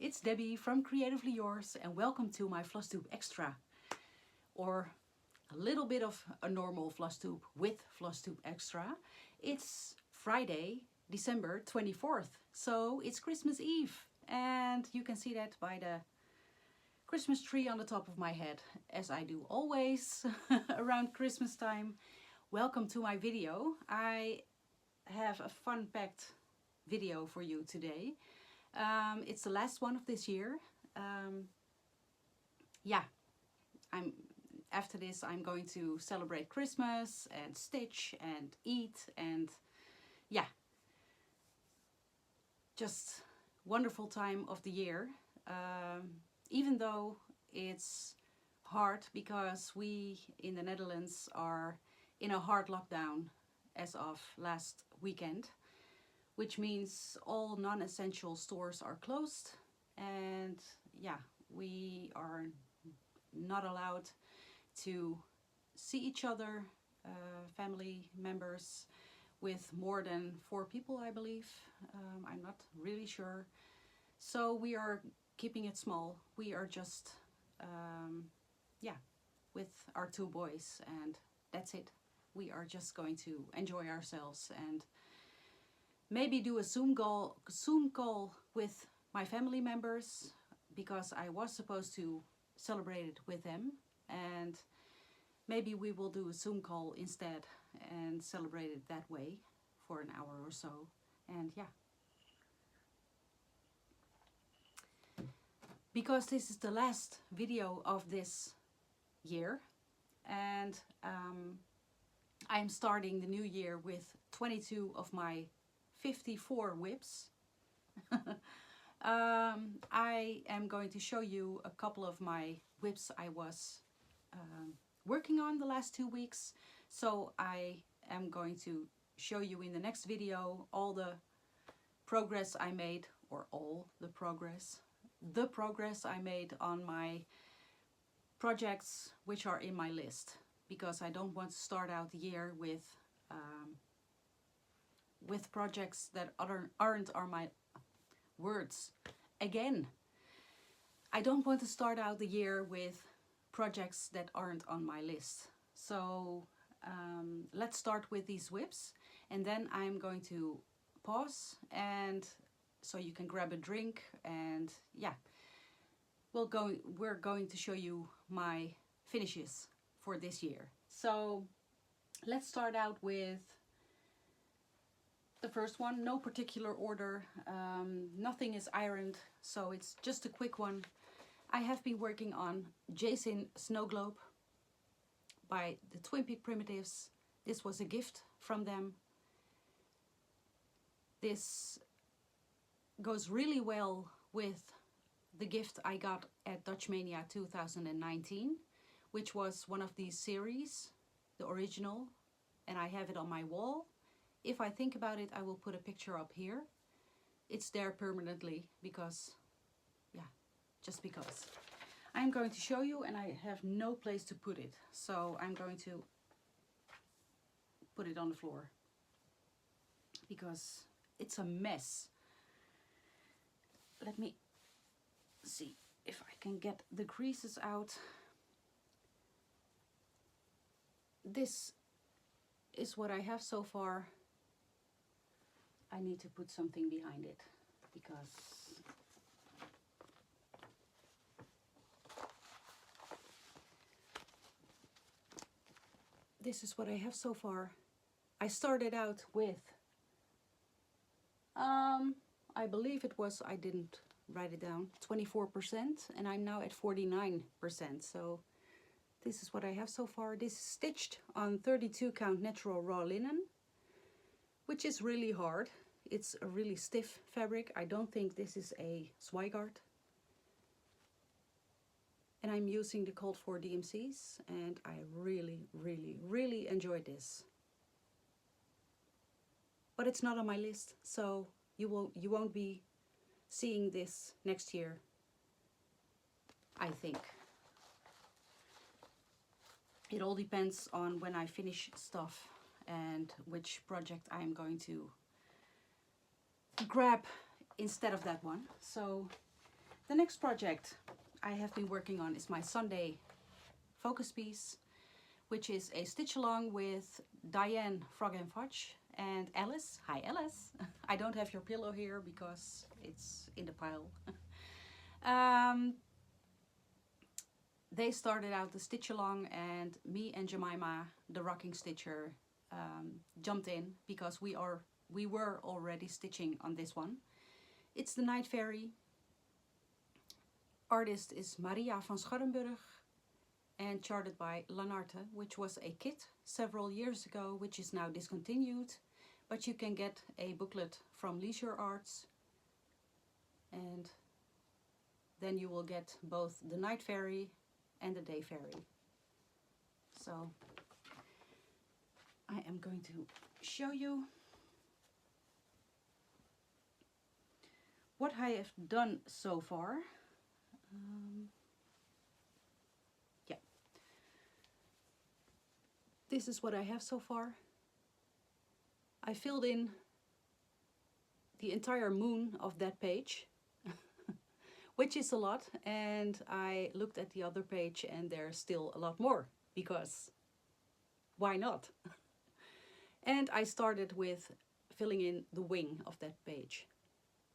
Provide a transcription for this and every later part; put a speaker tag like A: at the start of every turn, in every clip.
A: it's Debbie from Creatively Yours and welcome to my Flosstube Extra, or a little bit of a normal Flosstube with Flosstube Extra. It's Friday, December 24th, so it's Christmas Eve and you can see that by the Christmas tree on the top of my head, as I do always around Christmas time. Welcome to my video. I have a fun-packed video for you today. It's the last one of this year. After this I'm going to celebrate Christmas and stitch and eat and just wonderful time of the year. Even though it's hard because we in the Netherlands are in a hard lockdown as of last weekend, which means all non-essential stores are closed and we are not allowed to see each other, family members with more than 4 people, I believe. I'm not really sure. So we are keeping it small. We are just with our 2 boys and that's it. We are just going to enjoy ourselves and maybe do a Zoom call with my family members, because I was supposed to celebrate it with them, and maybe we will do a Zoom call instead and celebrate it that way for an hour or so. And because this is the last video of this year and I'm starting the new year with 22 of my 54 whips. I am going to show you a couple of my whips I was working on the last 2 weeks. So I am going to show you in the next video all the progress I made, or the progress I made on my projects which are in my list, because I don't want to start out the year with projects that aren't on my words. Again, I don't want to start out the year with projects that aren't on my list. So let's start with these whips, and then I'm going to pause and so you can grab a drink, and we're going to show you my finishes for this year. So let's start out with the first one. No particular order, nothing is ironed, so it's just a quick one. I have been working on Jason Snow Globe by the Twin Peak Primitives. This was a gift from them. This goes really well with the gift I got at Dutch Mania 2019, which was one of these series, the original, and I have it on my wall. If I think about it, I will put a picture up here. It's there permanently because, just because. I'm going to show you and I have no place to put it. So I'm going to put it on the floor because it's a mess. Let me see if I can get the creases out. This is what I have so far. I need to put something behind it because this is what I have so far. I started out with I believe it was, I didn't write it down, 24%, and I'm now at 49%. So this is what I have so far. This is stitched on 32 count natural raw linen, which is really hard. It's a really stiff fabric. I don't think this is a Zweigart. And I'm using the Cold 4 DMCs, and I really enjoyed this. But it's not on my list, so you won't be seeing this next year, I think. It all depends on when I finish stuff and which project I'm going to grab instead of that one. So The next project I have been working on is my Sunday focus piece, which is a stitch along with Diane, Frog and Fudge, and Alice. Hi Alice! I don't have your pillow here because it's in the pile. They started out the stitch along, and me and Jemima, the rocking stitcher, jumped in because we were already stitching on this one. It's the Night Fairy. Artist is Maria van Scharrenburg and charted by Lanarte, which was a kit several years ago, which is now discontinued, but you can get a booklet from Leisure Arts, and then you will get both the Night Fairy and the Day Fairy. So I am going to show you what I have done so far. Yeah, this is what I have so far. I filled in the entire moon of that page, which is a lot, and I looked at the other page and there's still a lot more, because why not? And I started with filling in the wing of that page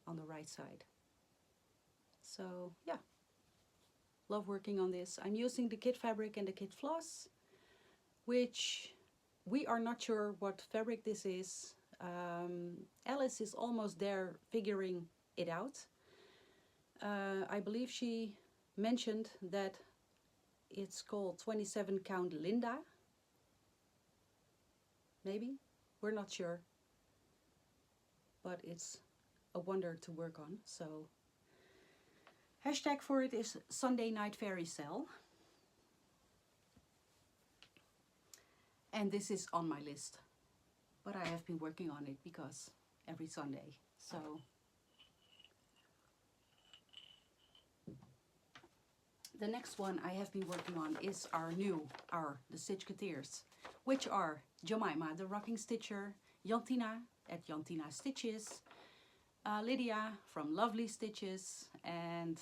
A: on the right side. So yeah, love working on this. I'm using the kit fabric and the kit floss, which we are not sure what fabric this is. Alice is almost there figuring it out. I believe she mentioned that it's called 27 count Linda. Maybe, we're not sure, but it's a wonder to work on. So hashtag for it is Sunday Night Fairy Sale, and this is on my list, but I have been working on it because every Sunday. So the next one I have been working on is the Stitch Coutiers, which are Jemima, the rocking stitcher, Jantina at Jantina Stitches, Lydia from Lovely Stitches, and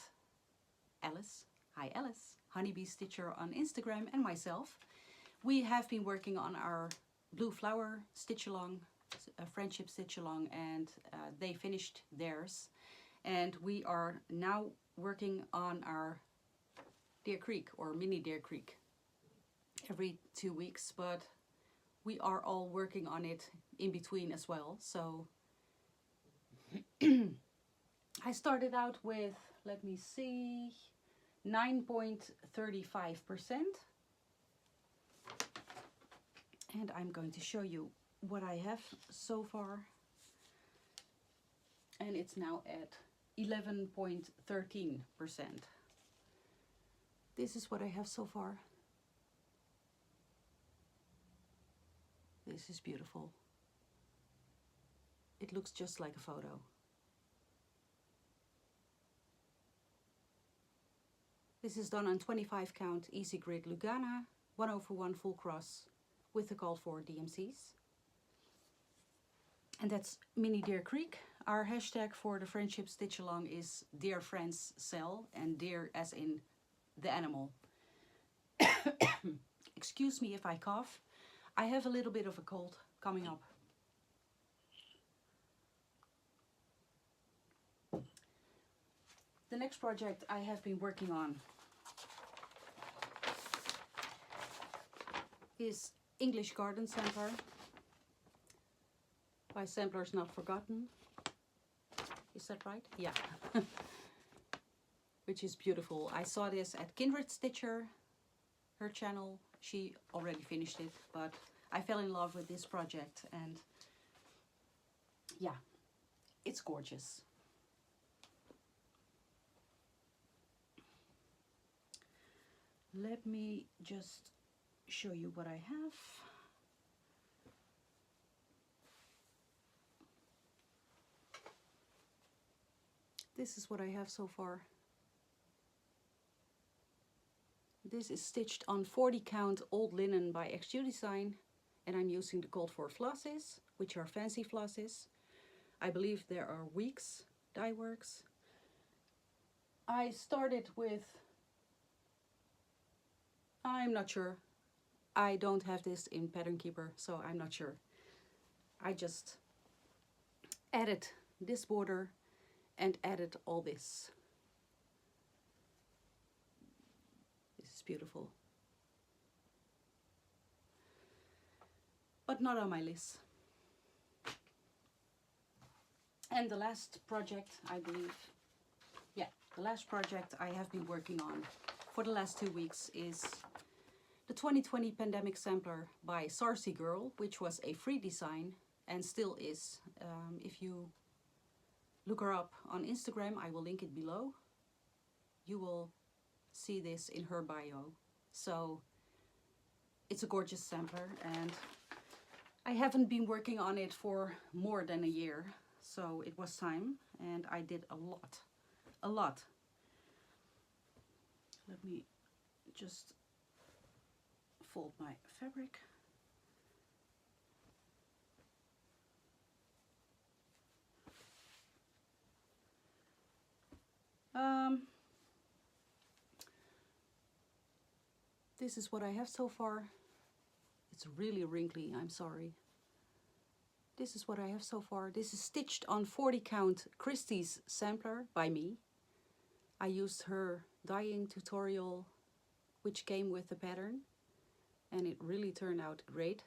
A: Alice, hi Alice, Honeybee Stitcher on Instagram, and myself. We have been working on our Blue Flower stitch along, friendship stitch along, and they finished theirs. And we are now working on our Deer Creek, or Mini Deer Creek, every 2 weeks, but we are all working on it in between as well. So I started out with, let me see, 9.35%, and I'm going to show you what I have so far, and it's now at 11.13%. This is what I have so far. This is beautiful. It looks just like a photo. This is done on 25 count Easy Grid Lugana, 1/1 full cross with the call for DMCs. And that's Mini Deer Creek. Our hashtag for the friendship stitch along is Dear Friends Sell, and deer as in the animal. Excuse me if I cough. I have a little bit of a cold coming up. The next project I have been working on is English Garden Sampler by Samplers Not Forgotten. Is that right? Yeah. Which is beautiful. I saw this at Kindred Stitcher, her channel. She already finished it, but I fell in love with this project, and yeah, it's gorgeous. Let me just show you what I have. This is what I have so far. This is stitched on 40 count old linen by XU Design, and I'm using the called for flosses, which are fancy flosses. I believe there are Weeks dye works. I started with, I'm not sure. I don't have this in Pattern Keeper, so I'm not sure. I just added this border and added all this. This is beautiful. But not on my list. And the last project, I believe, the last project I have been working on for the last 2 weeks is the 2020 Pandemic Sampler by Sarcy Girl, which was a free design and still is. If you look her up on Instagram, I will link it below. You will see this in her bio. So it's a gorgeous sampler, and I haven't been working on it for more than a year, so it was time, and I did a lot. Let me just fold my fabric. This is what I have so far. It's really wrinkly, I'm sorry. This is what I have so far. This is stitched on 40 count Christie's sampler by me. I used her dyeing tutorial, which came with the pattern, and it really turned out great.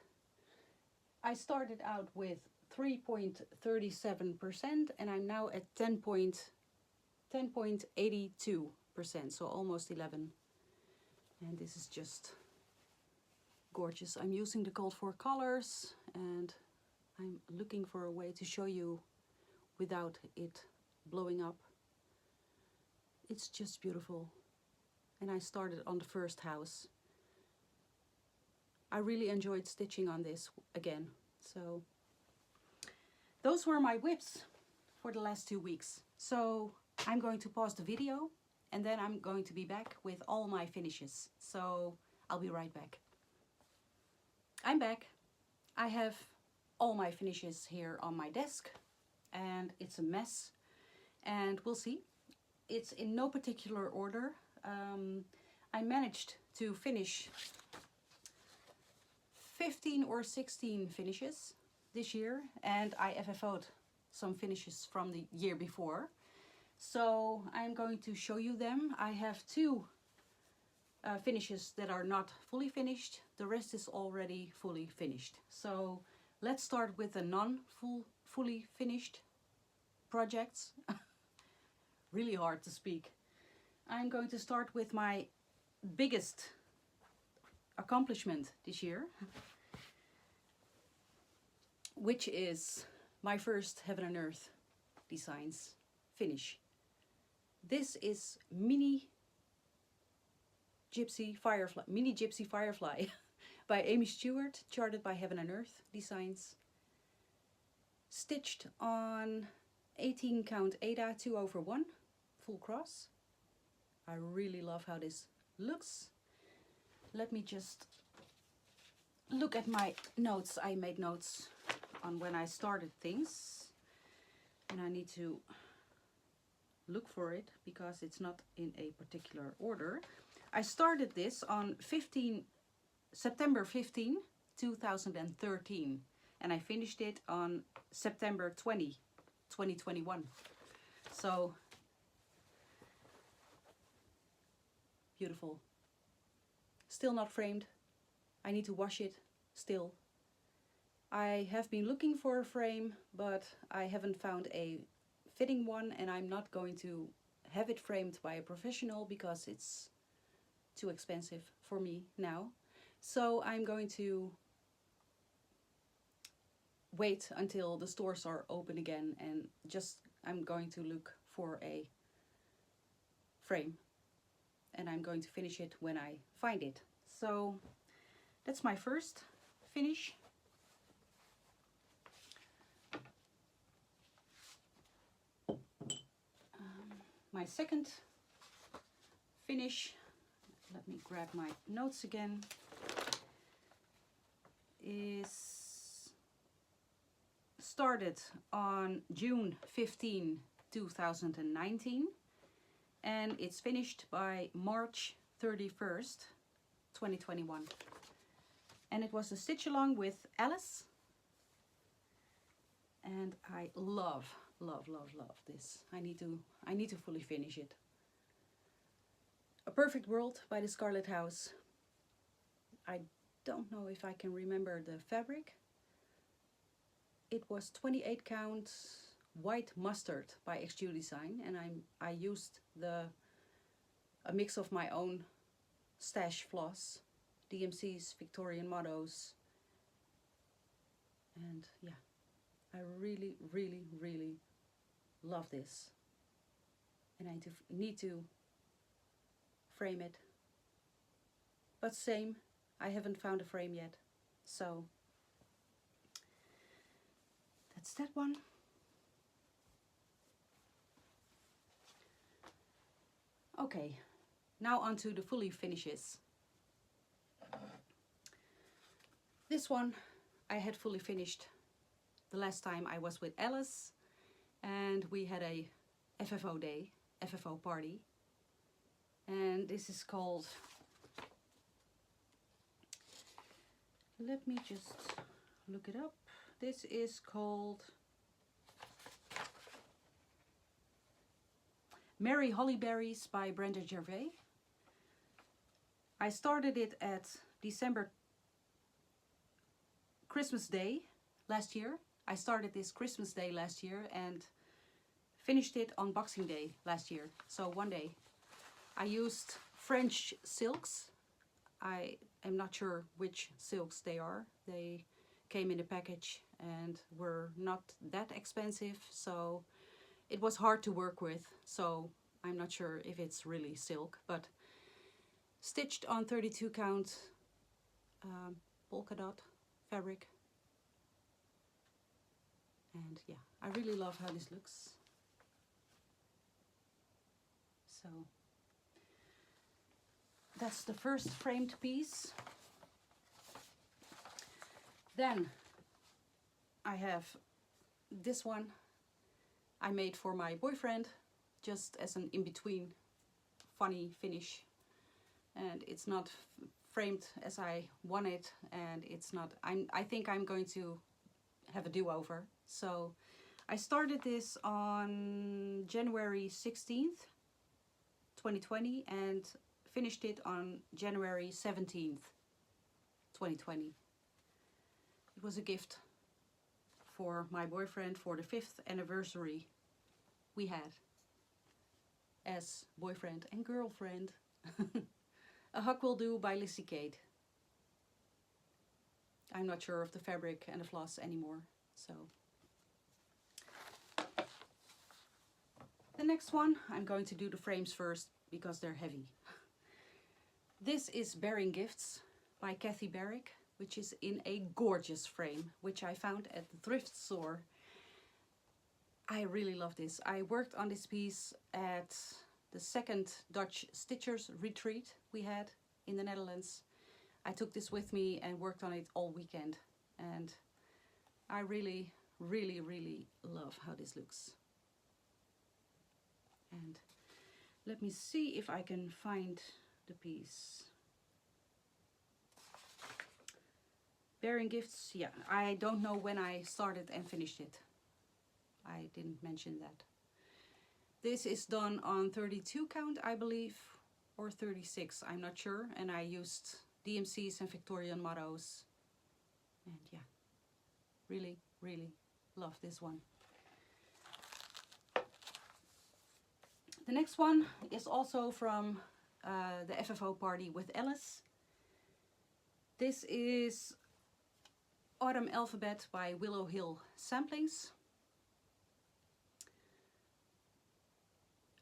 A: I started out with 3.37% and I'm now at 10.82%, so almost 11. And this is just gorgeous. I'm using the called for colors, and I'm looking for a way to show you without it blowing up. It's just beautiful. And I started on the first house. I really enjoyed stitching on this again. So those were my whips for the last 2 weeks. So I'm going to pause the video, and then I'm going to be back with all my finishes. So I'll be right back. I'm back. I have all my finishes here on my desk, and it's a mess, and we'll see. It's in no particular order. I managed to finish 15 or 16 finishes this year, and I FFO'd some finishes from the year before. So I'm going to show you them. I have 2 finishes that are not fully finished. The rest is already fully finished. So let's start with the fully finished projects. Really hard to speak. I'm going to start with my biggest accomplishment this year, which is my first Heaven and Earth Designs finish. This is Mini Gypsy Firefly by Amy Stewart, charted by Heaven and Earth Designs, stitched on 18 count Aida 2/1 full cross. I really love how this looks. Let me just look at my notes. I made notes on when I started things, and I need to look for it because it's not in a particular order. I started this on September 15, 2013, and I finished it on September 20, 2021. So beautiful. Still not framed. I need to wash it still. I have been looking for a frame, but I haven't found a fitting one, and I'm not going to have it framed by a professional because it's too expensive for me now. So I'm going to wait until the stores are open again, and I'm going to look for a frame, and I'm going to finish it when I find it. So that's my first finish. My second finish, let me grab my notes again, is started on June 15, 2019, and it's finished by March 31st, 2021. And it was a stitch along with Alice. And I love this. I need to fully finish it. A Perfect World by the Scarlet House. I don't know if I can remember the fabric. It was 28 count white mustard by XQ Design, and I used a mix of my own stash floss, DMC's, Victorian Mottos, and yeah, I really love this, and I need to frame it, but same, I haven't found a frame yet, so that's that one. Okay, now onto the fully finishes. This one I had fully finished the last time I was with Alice, and we had a FFO day, FFO party, and this is called, let me just look it up, this is called Merry Hollyberries by Brenda Gervais. I started it at December Christmas Day last year. I started this Christmas Day last year and finished it on Boxing Day last year. So one day. I used French silks. I am not sure which silks they are. They came in a package and were not that expensive, so it was hard to work with, so I'm not sure if it's really silk, but stitched on 32 count polka dot fabric. And yeah, I really love how this looks. So that's the first framed piece. Then I have this one I made for my boyfriend, just as an in-between funny finish, and it's not framed as I want it, and it's not, I think I'm going to have a do-over. So I started this on January 16th 2020 and finished it on January 17th 2020. It was a gift for my boyfriend for the 5th anniversary we had as boyfriend and girlfriend. A Hug Will Do by Lissy Kate. I'm not sure of the fabric and the floss anymore, so. The next one, I'm going to do the frames first because they're heavy. This is Bearing Gifts by Kathy Barrick, which is in a gorgeous frame, which I found at the thrift store. I really love this. I worked on this piece at the second Dutch Stitchers retreat we had in the Netherlands. I took this with me and worked on it all weekend, and I really love how this looks. And let me see if I can find the piece. Bearing Gifts, yeah, I don't know when I started and finished it. I didn't mention that. This is done on 32 count, I believe, or 36, I'm not sure, and I used DMC's and Victorian Mottos. And yeah, really love this one. The next one is also from the FFO party with Alice. This is Autumn Alphabet by Willow Hill Samplings.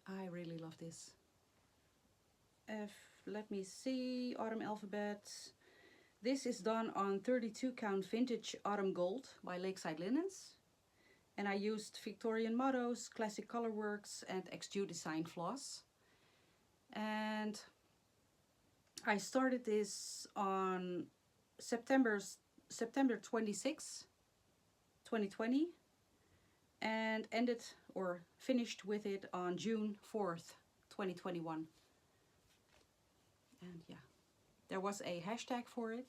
A: I really love this. Let me see, Autumn Alphabet. This is done on 32 count vintage Autumn Gold by Lakeside Linens. And I used Victorian Mottos, Classic Colorworks, and XQ Design floss. And I started this on September 26, 2020, and ended or finished with it on June 4th, 2021. And yeah, there was a hashtag for it,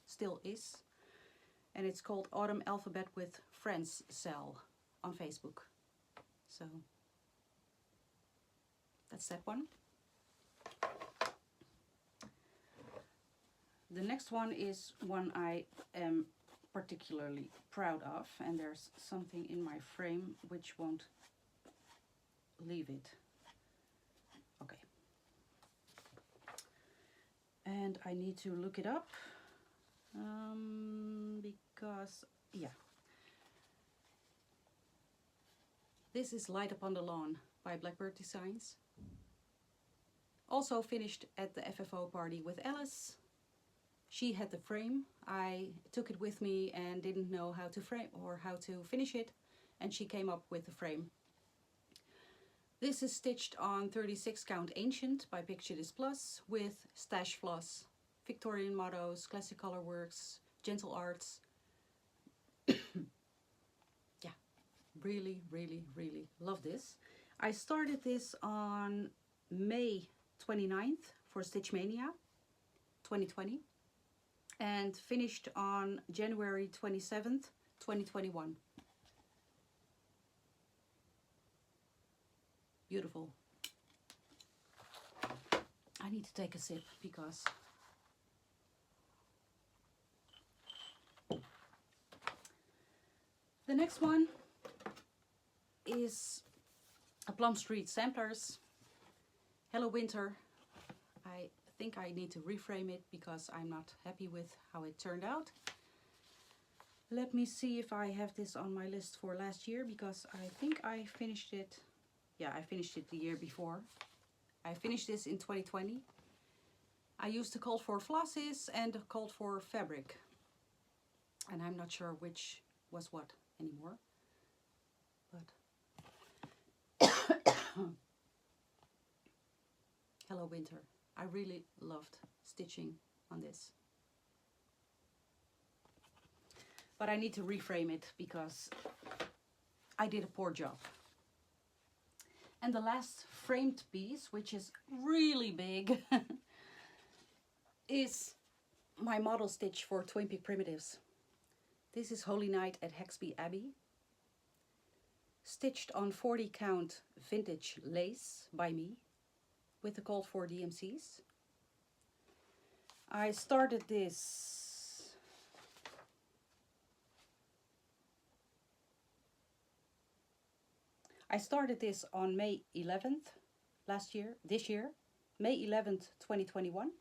A: still is, and it's called Autumn Alphabet with Friends Cell on Facebook. So that's that one. The next one is one I am particularly proud of, and there's something in my frame which won't leave it. Okay. And I need to look it up because, yeah. This is Light Upon the Lawn by Blackbird Designs. Also finished at the FFO party with Alice. She had the frame. I took it with me and didn't know how to frame or how to finish it, and she came up with the frame. This is stitched on 36 count Ancient by Picture This Plus with stash floss, Victorian mottos, classic color works, gentle arts. Yeah, really, really, really love this. I started this on May 29th for Stitch Mania 2020. And finished on January 27th, 2021. Beautiful. I need to take a sip because the next one is a Plum Street Samplers Hello Winter. I think I need to reframe it because I'm not happy with how it turned out. Let me see if I have this on my list for last year, because I think I finished it. Yeah, I finished it the year before. I finished this in 2020. I used the called for flosses and the called for fabric, and I'm not sure which was what anymore, but Hello Winter. I really loved stitching on this. But I need to reframe it because I did a poor job. And the last framed piece, which is really big, is my model stitch for Twin Peak Primitives. This is Holy Night at Hexby Abbey. Stitched on 40 count vintage lace by me, with the called for DMCs. I started this on May 11th this year, May 11th, 2021,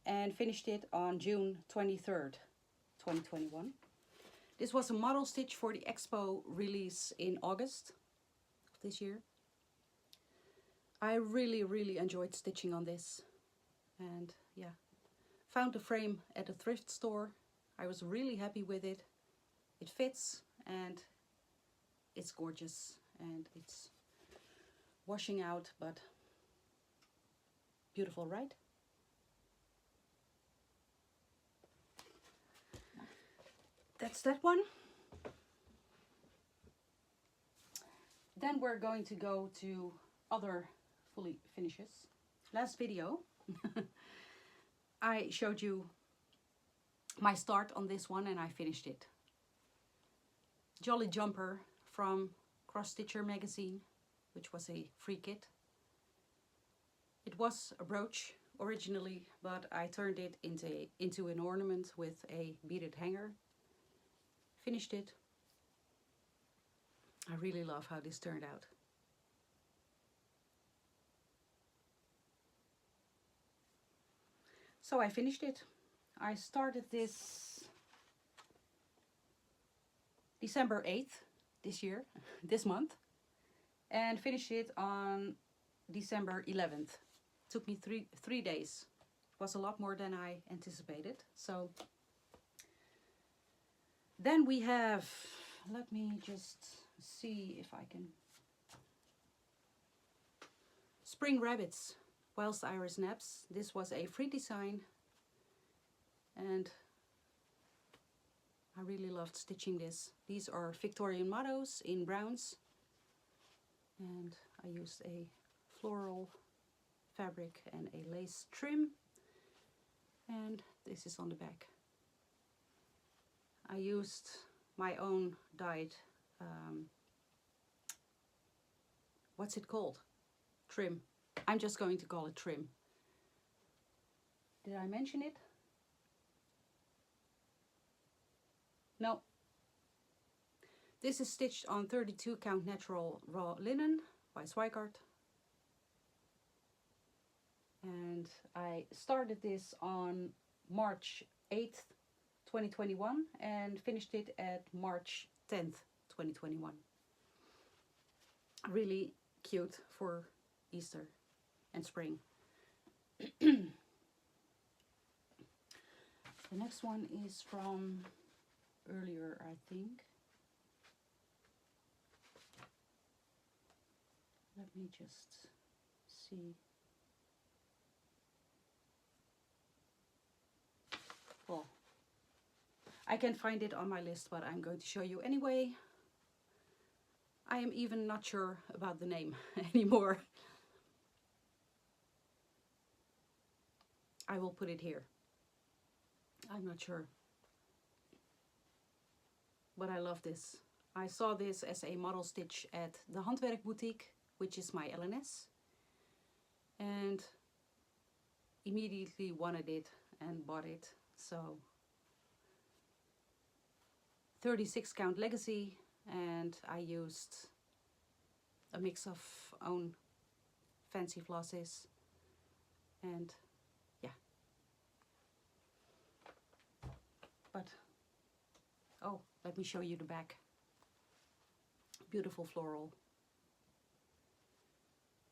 A: and finished it on June 23rd, 2021. This was a model stitch for the Expo release in August of this year. I really, really enjoyed stitching on this, and yeah, found the frame at a thrift store. I was really happy with it. It fits and it's gorgeous and it's washing out, but beautiful, right? That's that one. Then we're going to go to other fully finishes. Last video I showed you my start on this one and I finished it. Jolly Jumper from Cross Stitcher magazine, which was a free kit. It was a brooch originally, but I turned it into an ornament with a beaded hanger. Finished it. I really love how this turned out. So I finished it. I started this December 8th this month, and finished it on December 11th. Took me three days. It was a lot more than I anticipated. So then we have, let me just see if I can, Spring Rabbits, Whilst Iris Naps. This was a free design and I really loved stitching this. These are Victorian mottos in browns, and I used a floral fabric and a lace trim, and this is on the back. I used my own dyed, what's it called? Trim. I'm just going to call it trim. Did I mention it? No. This is stitched on 32 count natural raw linen by Swikart. And I started this on March 8th, 2021 and finished it at March 10th, 2021. Really cute for Easter and spring. The next one is from earlier, I think. Let me just see. Well, I can find it on my list, but I'm going to show you anyway. I am even not sure about the name anymore. I will put it here. I'm not sure. But I love this. I saw this as a model stitch at the Handwerk Boutique, which is my LNS. And immediately wanted it and bought it. So 36 count legacy, and I used a mix of own fancy flosses, and yeah. But oh, let me show you the back. Beautiful floral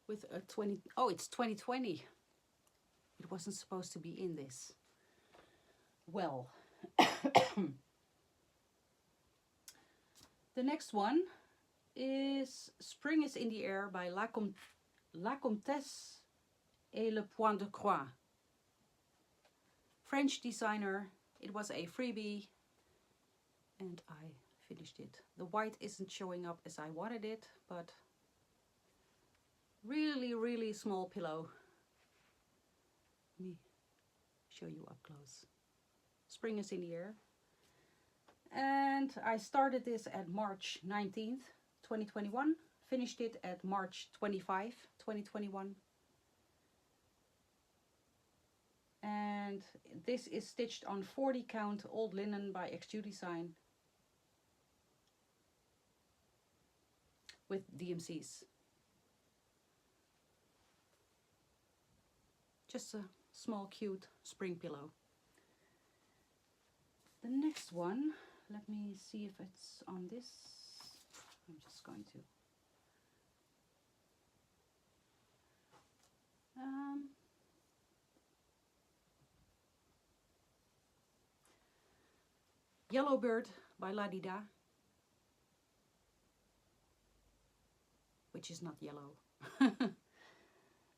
A: with a 20, oh, it's 2020. It wasn't supposed to be in this. Well, the next one is Spring is in the Air by La Comtesse et le Point de Croix. French designer. It was a freebie and I finished it. The white isn't showing up as I wanted it, but really, really small pillow. Let me show you up close. Spring is in the air. And I started this at March 19th, 2021. Finished it at March 25, 2021. And this is stitched on 40 count old linen by XQ Design with DMCs. Just a small cute spring pillow. The next one, let me see if it's on this. I'm just going to Yellowbird by Ladida, which is not yellow.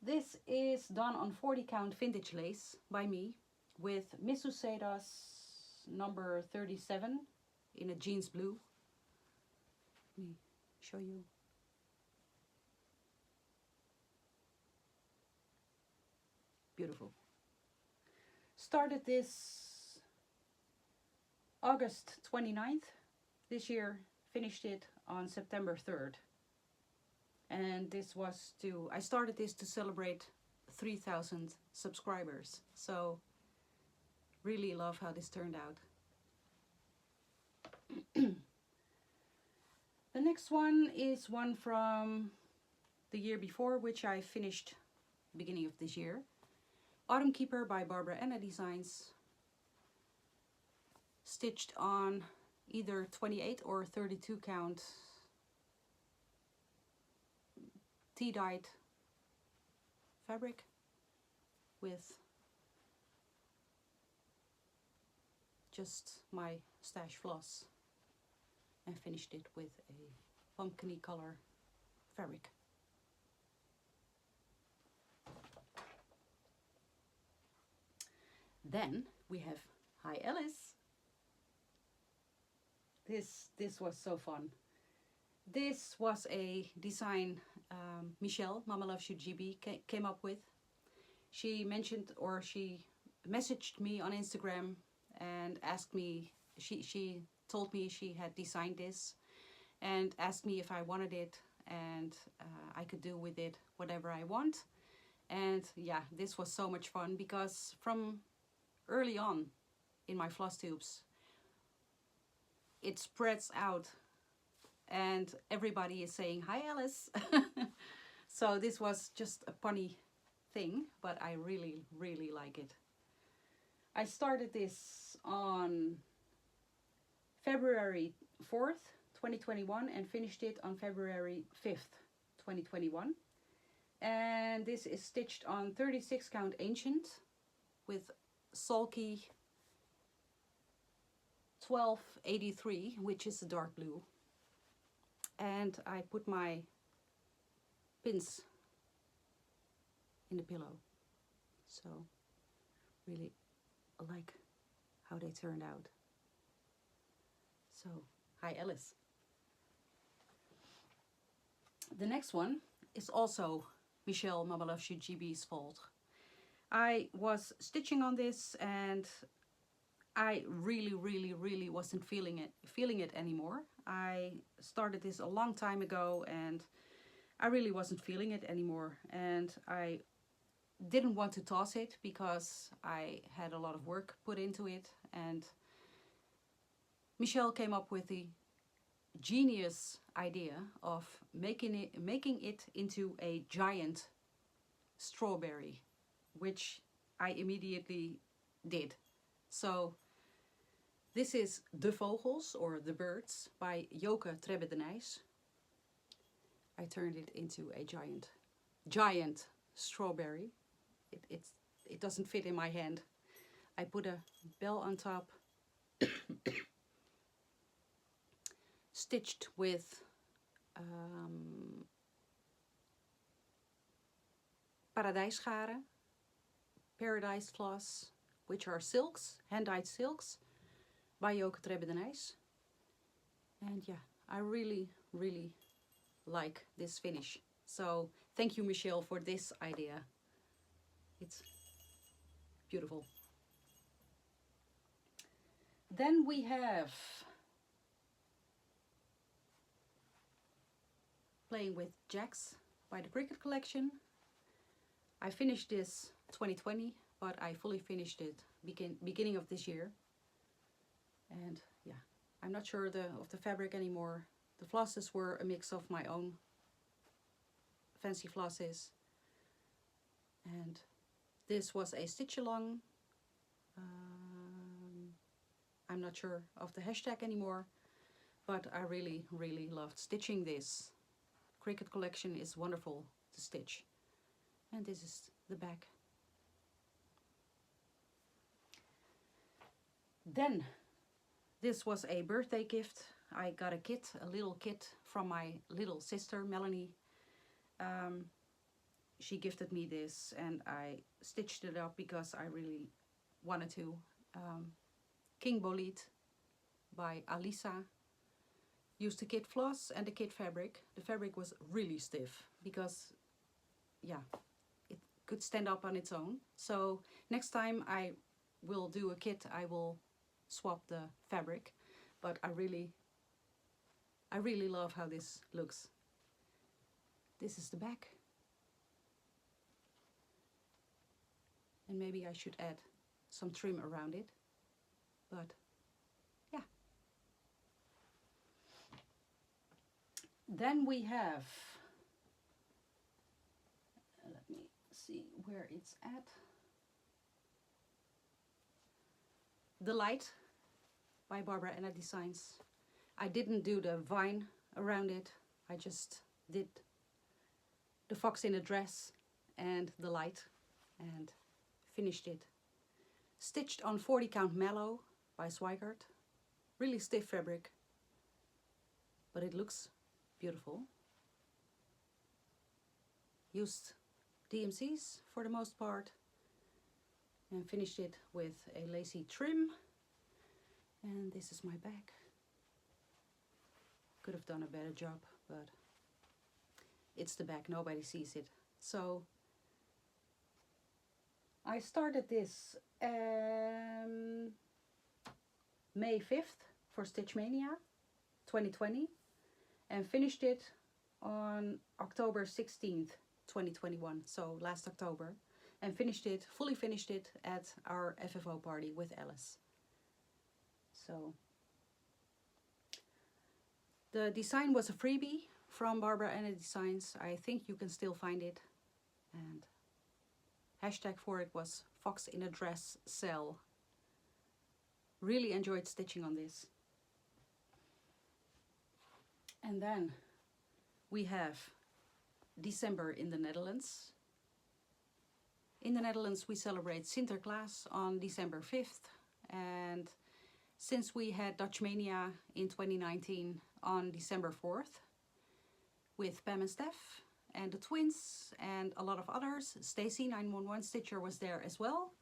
A: This is done on 40 count vintage lace by me with Misuseda's number 37 in a jeans blue. Let me show you. Beautiful. Started this August 29th this year, finished it on September 3rd. And this was I started this to celebrate 3,000 subscribers. So really love how this turned out. The next one is one from the year before, which I finished beginning of this year. Autumn Keeper by Barbara Anna Designs. Stitched on either 28 or 32 count tea-dyed fabric with just my stash floss, and finished it with a pumpkin-y color fabric. Then we have Hi Alice. This was so fun. This was a design Michelle, Mama Loves You GB, came up with. she mentioned, or she messaged me on Instagram and asked me, she told me she had designed this and asked me if I wanted it, and I could do with it whatever I want. And yeah, this was so much fun, because from early on in my floss tubes, it spreads out and everybody is saying, "Hi Alice." So this was just a funny thing, but I really, really like it. I started this on February 4th, 2021 and finished it on February 5th, 2021. And this is stitched on 36 count ancient with sulky 1283, which is a dark blue. And I put my pins in the pillow, so really like how they turned out. So hi Alice. The next one is also Michelle Mama Loves You GB's fault. I was stitching on this and I really wasn't feeling it anymore. I started this a long time ago and I really wasn't feeling it anymore, and I didn't want to toss it because I had a lot of work put into it. And Michelle came up with the genius idea of making it into a giant strawberry, which I immediately did. So this is De Vogels, or The Birds, by Joke Trebbe de Nijs. I turned it into a giant strawberry. It doesn't fit in my hand. I put a bell on top, stitched with paradijsgaren, paradise floss, which are silks, hand-dyed silks, by Joke Trebbe de Nijs. And yeah, I really like this finish. So thank you, Michelle, for this idea. It's beautiful. Then we have Playing with Jacks by the Cricket Collection. I finished this 2020, but I fully finished it beginning of this year. And yeah, I'm not sure of the fabric anymore. The flosses were a mix of my own fancy flosses. And this was a stitch along. I'm not sure of the hashtag anymore, but I really loved stitching this. Cricket Collection is wonderful to stitch. And this is the back. Then this was a birthday gift. I got a little kit from my little sister Melanie. She gifted me this and I stitched it up because I really wanted to. King Bolide by Alisa. Used the kit floss and the kit fabric. The fabric was really stiff because, yeah, it could stand up on its own. So next time I will do a kit, I will swap the fabric. But I really love how this looks. This is the back. And maybe I should add some trim around it. But yeah. Then we have, let me see where it's at. The Light by Barbara Anna Designs. I didn't do the vine around it. I just did the fox in a dress and the light and finished it. Stitched on 40 count mallow by Swigert. Really stiff fabric, but it looks beautiful. Used DMCs for the most part and finished it with a lacy trim. And this is my back. Could have done a better job, but it's the back, nobody sees it. So I started this May 5th for Stitch Mania 2020 and finished it on October 16th 2021, so last October, and fully finished it at our FFO party with Alice. So the design was a freebie from Barbara Anna Designs. I think you can still find it, and hashtag for it was Fox in a Dress Sell. Really enjoyed stitching on this. And then we have December in the Netherlands. In the Netherlands we celebrate Sinterklaas on December 5th, and since we had Dutch Mania in 2019 on December 4th with Pam and Steph and the twins and a lot of others, Stacy 911 Stitcher was there as well.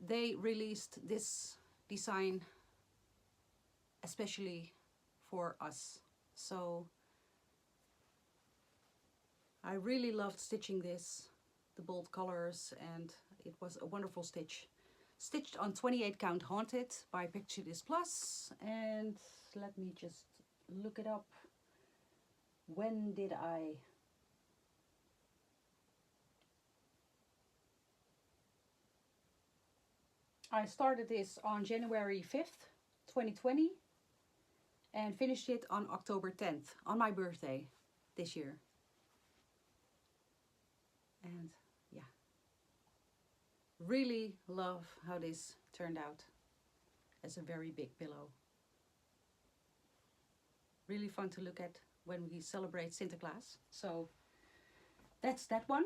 A: They released this design especially for us, so I really loved stitching this, the bold colors, and it was a wonderful stitch. Stitched on 28 count Haunted by Picture This Plus, and let me just look it up. When did I started this on January 5th 2020 and finished it on October 10th, on my birthday this year. And yeah, really love how this turned out as a very big pillow. Really fun to look at when we celebrate Sinterklaas. So that's that one.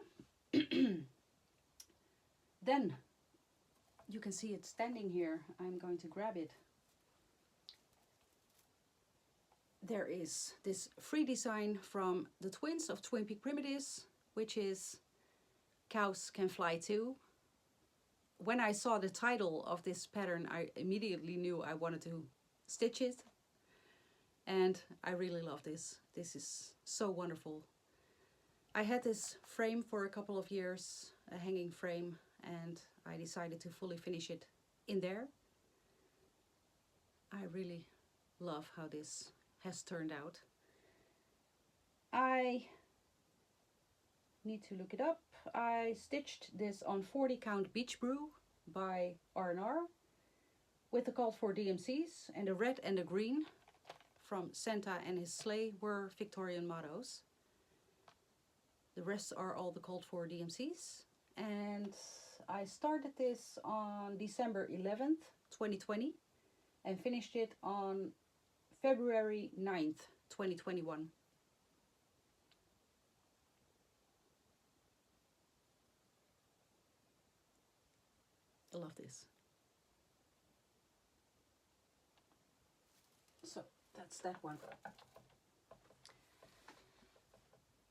A: Then you can see it standing here. I'm going to grab it. There is this free design from the twins of Twin Peak Primitives, which is Cows Can Fly Too. When I saw the title of this pattern, I immediately knew I wanted to stitch it. And I really love this. This is so wonderful. I had this frame for a couple of years, a hanging frame, and I decided to fully finish it in there. I really love how this has turned out. I need to look it up. I stitched this on 40 count Beach Brew by R&R with the called for DMCs, and the red and the green from Santa and his sleigh were Victorian mottos. The rest are all the called for DMCs, and I started this on December 11th 2020 and finished it on February 9th 2021. I love this. So that's that one.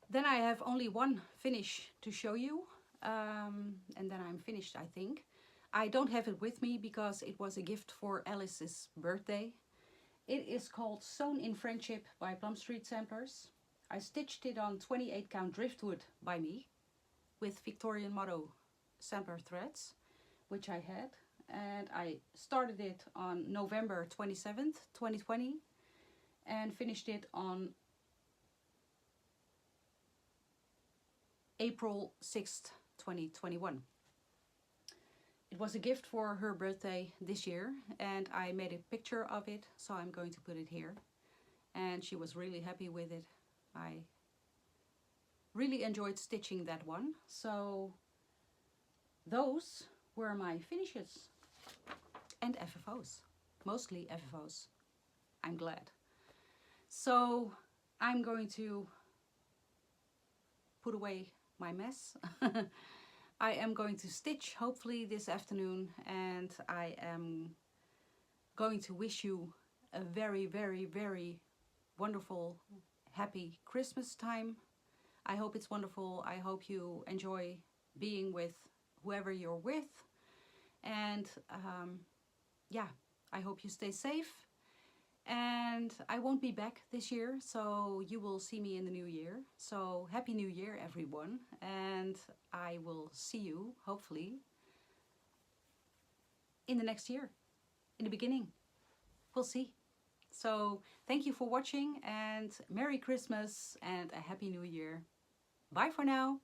A: Then I have only one finish to show you, and then I'm finished, I think. I don't have it with me because it was a gift for Alice's birthday. It is called Sewn in Friendship by Plum Street Samplers. I stitched it on 28 count driftwood by me with Victorian motto sampler threads, which I had, and I started it on November 27th 2020 and finished it on April 6th 2021. It was a gift for her birthday this year, and I made a picture of it, so I'm going to put it here. And she was really happy with it. I really enjoyed stitching that one. So those were my finishes and FFOs, mostly FFOs. I'm glad. So I'm going to put away my mess. I am going to stitch hopefully this afternoon, and I am going to wish you a very, very, very wonderful, happy Christmas time. I hope it's wonderful. I hope you enjoy being with whoever you're with, and yeah, I hope you stay safe, And I won't be back this year, so you will see me in the new year. So Happy New Year, everyone. And I will see you, hopefully, in the next year, in the beginning. We'll see. So thank you for watching, and Merry Christmas and a Happy New Year. Bye for now.